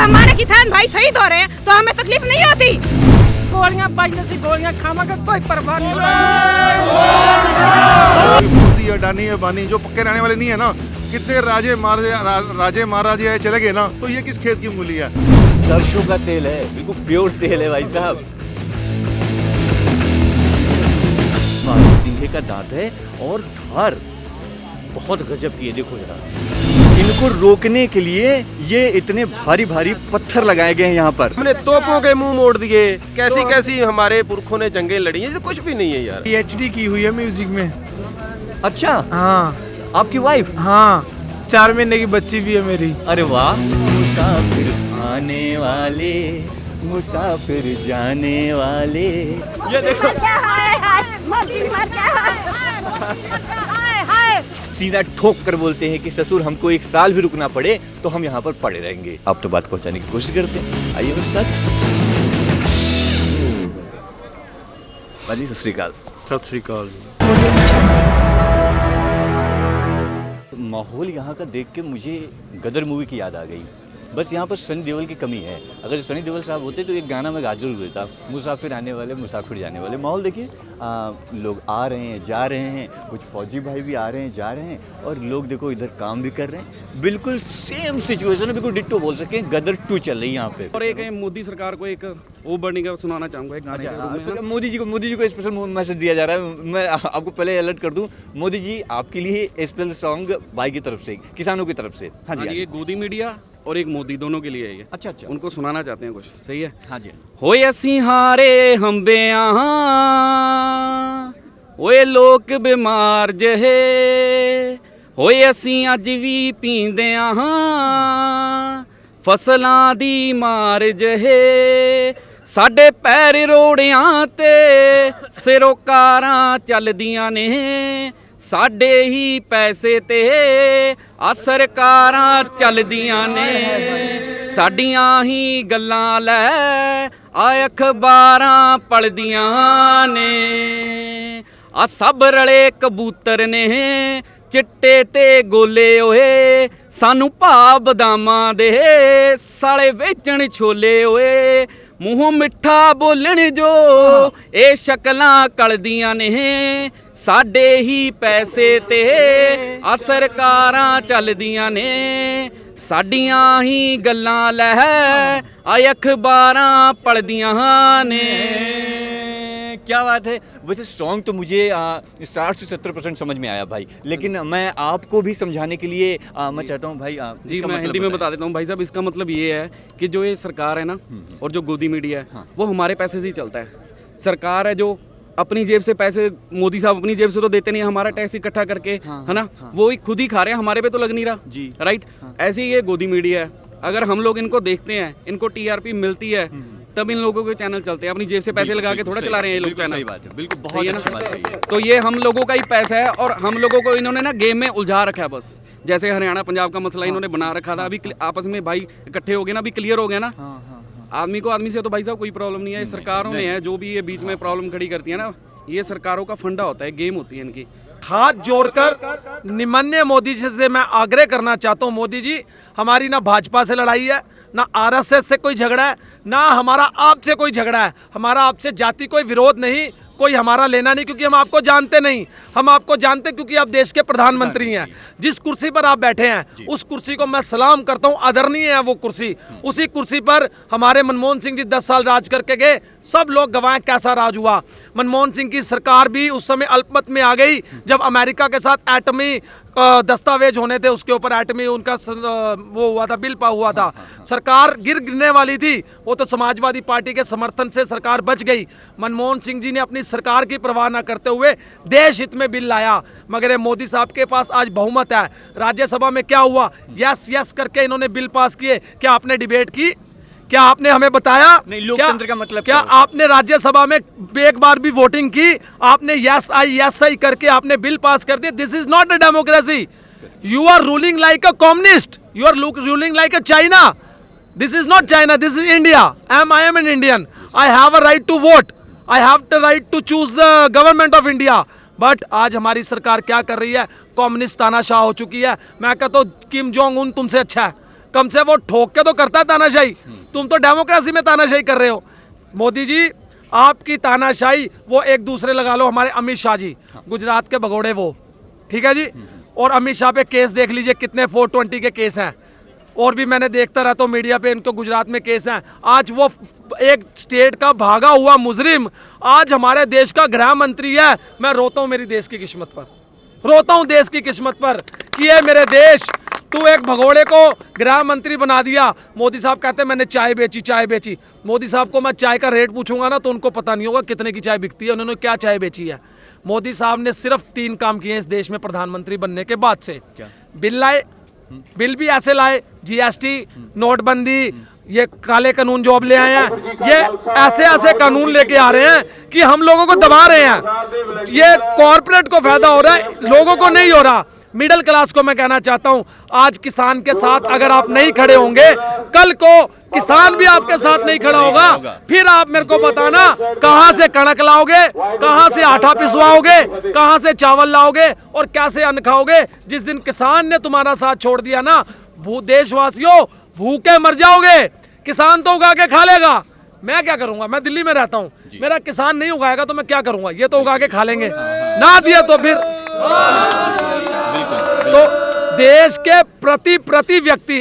हमारे किसान भाई शहीद हो रहे हैं तो हमें तकलीफ नहीं होती। गोलियां बजने से गोलियां खावांगे, कोई परवाह नहीं। मोदी अडानी अंबानी जो पक्के रहने वाले नहीं है ना, कितने राजे महाराजे आए चले गए ना, तो ये किस खेत की मूली है? सरसों का तेल है, बिल्कुल प्योर तेल है भाई साहब। सिंघे का दांत है और धार बहुत गजब की है, देखो जरा। इनको रोकने के लिए ये इतने भारी भारी पत्थर लगाए गए हैं यहाँ पर। हमने तोपों के मुंह मोड़ दिए, कैसी कैसी हमारे पुरखों ने जंगें लड़ी हैं, ये कुछ भी नहीं है यार। PhD की हुई है म्यूजिक में। अच्छा, हाँ आपकी वाइफ? हाँ, 4 महीने की बच्ची भी है मेरी। अरे वाह। मुसाफिर आने वाले, मुसाफिर जाने वाले। ये देखो सीधा ठोक कर बोलते हैं कि ससुर हमको 1 साल भी रुकना पड़े तो हम यहाँ पर पड़े रहेंगे। आप तो बात पहुँचाने की कोशिश करते हैं। आइए मेरे साथ। भाजी सत श्री अकाल। सत श्री अकाल। माहौल यहाँ का देख के मुझे गदर मूवी की याद आ गई। बस यहाँ पर सनी देओल की कमी है। अगर सनी देओल साहब होते तो एक गाना मैं गा जरूर देता, मुसाफिर आने वाले मुसाफिर जाने वाले। माहौल देखिए, लोग आ रहे हैं जा रहे हैं, कुछ फौजी भाई भी आ रहे हैं जा रहे हैं, और लोग देखो इधर काम भी कर रहे हैं। बिल्कुल सेम सिचुएशन है, बिल्कुल डिट्टो बोल सके। गदर 2 चल रही है यहाँ पे। और एक मोदी सरकार को एक वो बर्निंग का सुनाना चाहूँगा, एक गाने के रूप में। मोदी जी को स्पेशल मैसेज दिया जा रहा है। मैं आपको पहले अलर्ट कर दूं, मोदी जी आपके लिए स्पेशल सॉन्ग भाई की तरफ से, किसानों की तरफ से। हाँ जी, एक गोदी मीडिया और एक मोदी, दोनों के लिए है ये। अच्छा अच्छा, उनको सुनाना चाहते हैं कुछ, सही है? हाँ जी। होए असी हारे हंबिया, ओए लोक बीमार जहे, होए असी अज भी पींदिया हां फसलां दी मार जहे, साडे पैर रोड़ियां ते सिरों कारां चलदियां ने, साडे ही पैसे ते आ सरकारां चलदियां ने, साडियां ही गल्लां लै आ अखबारां पढ़दियां ने, आ सब रले कबूतर ने चिट्टे ते गोले ओए, सानू भा बदामां दे साले वेचण छोले ओए, मूंहों मिठा बोलण जो ए शक्लां कलदियां ने, साडे ही पैसे ते आ सरकारां चलदियां ने, साडियां ही गल्लां लै आ अखबारां पढ़दियां ने। क्या बात है। वैसे सॉन्ग तो मुझे 60 से 70% समझ में आया भाई, लेकिन मैं आपको भी समझाने के लिए मैं चाहता हूँ भाई। जी मैं हिंदी में बता देता हूँ भाई साहब। इसका मतलब ये है कि जो ये सरकार है ना, और जो गोदी मीडिया है, हाँ, वो हमारे पैसे से ही चलता है। सरकार है जो अपनी जेब से पैसे, मोदी साहब अपनी जेब से तो देते नहीं, हमारा टैक्स इकट्ठा करके, हाँ, है ना, हाँ, वो खुद ही खा रहे हैं, हमारे पे तो लग नहीं रहा जी, राइट। हाँ। ऐसे ही ये गोदी मीडिया है, अगर हम लोग इनको देखते हैं, इनको TRP मिलती है, तब इन लोगों के चैनल चलते हैं। अपनी जेब से पैसे लगा के थोड़ा चला रहे हैं ये लोग चैनल। सही बात है, बिल्कुल, बहुत अच्छी बात है। तो ये हम लोगों का ही पैसा है, और हम लोगों को इन्होंने ना गेम में उलझा रखा है बस। जैसे हरियाणा पंजाब का मसला इन्होंने बना रखा था, अभी आपस में भाई इकट्ठे हो गए ना, अभी क्लियर हो गया ना। आदमी को आदमी से तो भाई साहब कोई प्रॉब्लम नहीं है, सरकारों ने है जो भी ये बीच में प्रॉब्लम खड़ी करती है ना, ये सरकारों का फंडा होता है, गेम होती है इनकी। हाथ जोड़कर निमान्य मोदी जी से मैं आग्रह करना चाहता हूँ, मोदी जी, हमारी ना भाजपा से लड़ाई है, ना RSS से कोई झगड़ा है, ना हमारा आपसे कोई झगड़ा है। हमारा आपसे जाति कोई विरोध नहीं, कोई हमारा लेना नहीं, क्योंकि हम आपको जानते नहीं। हम आपको जानते क्योंकि आप देश के प्रधानमंत्री हैं। जिस कुर्सी पर आप बैठे हैं उस कुर्सी को मैं सलाम करता हूं, आदरणीय है वो कुर्सी। उसी कुर्सी पर हमारे मनमोहन सिंह जी 10 साल राज करके गए, सब लोग गवाएं कैसा राज हुआ। मनमोहन सिंह की सरकार भी उस समय अल्पमत में आ गई जब अमेरिका के साथ एटमी दस्तावेज होने थे, उसके ऊपर एटमी उनका वो हुआ था, बिल हुआ था। सरकार गिरने वाली थी, वो तो समाजवादी पार्टी के समर्थन से सरकार बच गई। मनमोहन सिंह जी ने अपनी सरकार की परवाह न करते हुए देश हित में बिल लाया, मगर ये मोदी साहब के पास आज बहुमत है। राज्यसभा में क्या हुआ, यस यस करके इन्होंने बिल पास किए। क्या आपने डिबेट की? क्या आपने हमें बताया? नहीं, लोकतंत्र का मतलब क्या आपने राज्यसभा में एक बार भी वोटिंग की? आपने यस आई करके आपने बिल पास कर दिया। This is not a democracy. You are ruling like a communist, you are ruling like a China. This is not China, this is India. I am an Indian, I have a right to vote, I have the right to choose the government of India. But आज हमारी सरकार क्या कर रही है? Communist तानाशाह हो चुकी है। मैं कहता हूँ किम जोंग उन तुमसे अच्छा है, कम से वो ठोक के तो करता है तानाशाही। तुम तो डेमोक्रेसी में तानाशाही कर रहे हो। मोदी जी आपकी तानाशाही वो एक दूसरे लगा लो, हमारे अमित शाह जी गुजरात के भगोड़े वो, ठीक है जी। और अमित शाह पे केस देख लीजिए कितने 420 के केस हैं, और भी मैंने देखता रहता हूँ मीडिया पे इनको गुजरात में केस हैं। आज वो एक स्टेट का भागा हुआ मुजरिम आज हमारे देश का गृह मंत्री है। मैं रोता हूँ मेरी देश की किस्मत पर, रोता हूँ देश की किस्मत पर कि ये मेरे देश, तू एक भगोड़े को गृह मंत्री बना दिया। मोदी साहब कहते हैं मैंने चाय बेची, चाय बेची। मोदी साहब को मैं चाय का रेट पूछूंगा ना तो उनको पता नहीं होगा कितने की चाय बिकती है, उन्होंने क्या चाय बेची है। मोदी साहब ने सिर्फ 3 काम किए इस देश में प्रधानमंत्री बनने के बाद से। बिल लाए, बिल भी ऐसे लाए, जीएसटी, नोटबंदी, ये काले कानून जो अब ले आए हैं, ये ऐसे ऐसे कानून लेके आ रहे हैं कि हम लोगों को दबा रहे हैं। ये कॉर्पोरेट को फायदा हो रहा है, लोगों को नहीं हो रहा। मिडिल क्लास को मैं कहना चाहता हूं, आज किसान के साथ अगर आप नहीं खड़े होंगे, कल को किसान भी आपके साथ नहीं खड़ा होगा। फिर आप मेरे को बताना कहां से कणक लाओगे, कहां से आटा पिसवाओगे, कहां से चावल लाओगे और कैसे अन्न खाओगे। जिस दिन किसान ने तुम्हारा साथ छोड़ दिया ना, देशवासियों भूखे मर जाओगे। किसान तो उगा के खा लेगा, मैं क्या करूंगा? मैं दिल्ली में रहता हूं, मेरा किसान नहीं उगाएगा तो मैं क्या करूंगा? ये तो उगा के खा लेंगे, ना दिया तो फिर। तो देश के प्रति व्यक्ति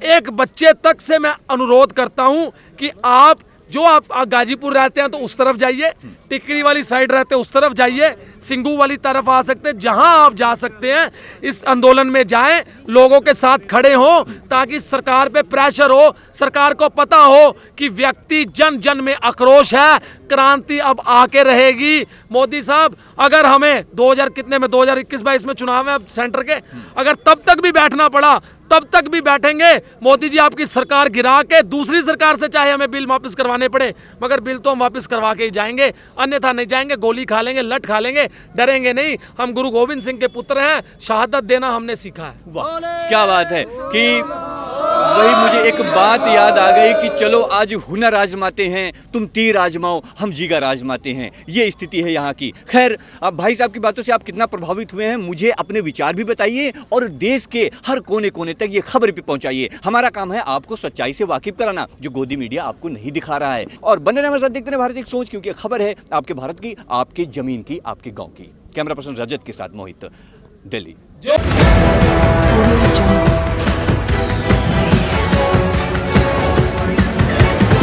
एक बच्चे तक से मैं अनुरोध करता हूं कि आप जो आप गाजीपुर रहते हैं तो उस तरफ जाइए, टिकरी वाली साइड रहते हैं उस तरफ जाइए, सिंगू वाली तरफ आ सकते हैं, जहां आप जा सकते हैं इस आंदोलन में जाएं, लोगों के साथ खड़े हों ताकि सरकार पे प्रेशर हो, सरकार को पता हो कि व्यक्ति जन जन में आक्रोश है, क्रांति अब आके रहेगी। मोदी साहब अगर हमें 2021-22 में चुनाव है अब सेंटर के, अगर तब तक भी बैठना पड़ा तब तक भी बैठेंगे। मोदी जी आपकी सरकार गिरा के दूसरी सरकार से चाहे हमें बिल वापस करवाने पड़े, मगर बिल तो हम वापस करवा के ही जाएंगे, अन्यथा नहीं जाएंगे। गोली खा लेंगे, लट खा लेंगे, डरेंगे नहीं। हम गुरु गोविंद सिंह के पुत्र हैं, शहादत देना हमने सीखा है। वाह क्या बात है कि वही मुझे एक बात याद आ गई कि चलो आज हुनर आजमाते हैं, तुम तीर आजमाओ, हम जिगर आजमाते हैं। ये स्थिति है यहाँ की। खैर अब भाई साहब की बातों से आप कितना प्रभावित हुए हैं मुझे अपने विचार भी बताइए और देश के हर कोने कोने तक ये खबर भी पहुंचाइए। हमारा काम है आपको सच्चाई से वाकिफ कराना जो गोदी मीडिया आपको नहीं दिखा रहा है। और बने हमारे साथ देखते हैं भारत एक सोच, क्योंकि खबर है आपके भारत की, आपके जमीन की, आपके गाँव की। कैमरा पर्सन रजत के साथ मोहित, दिल्ली।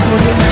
Audio